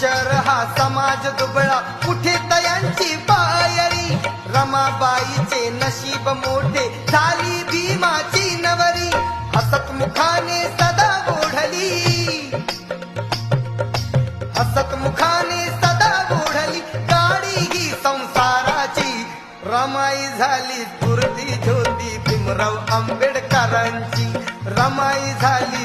अक्षर हा समाज दुबळा कुठे तयांची पायरी रमाबाईचे नशीब मोठे झाली भीमाची नवरी हसत मुखाने सदा ओढली हसत मुखाने सदा ओढली गाडी ही संसाराची रमाई झाली स्फूर्ती ज्योती भीमराव आंबेडकरांची रमाई झाली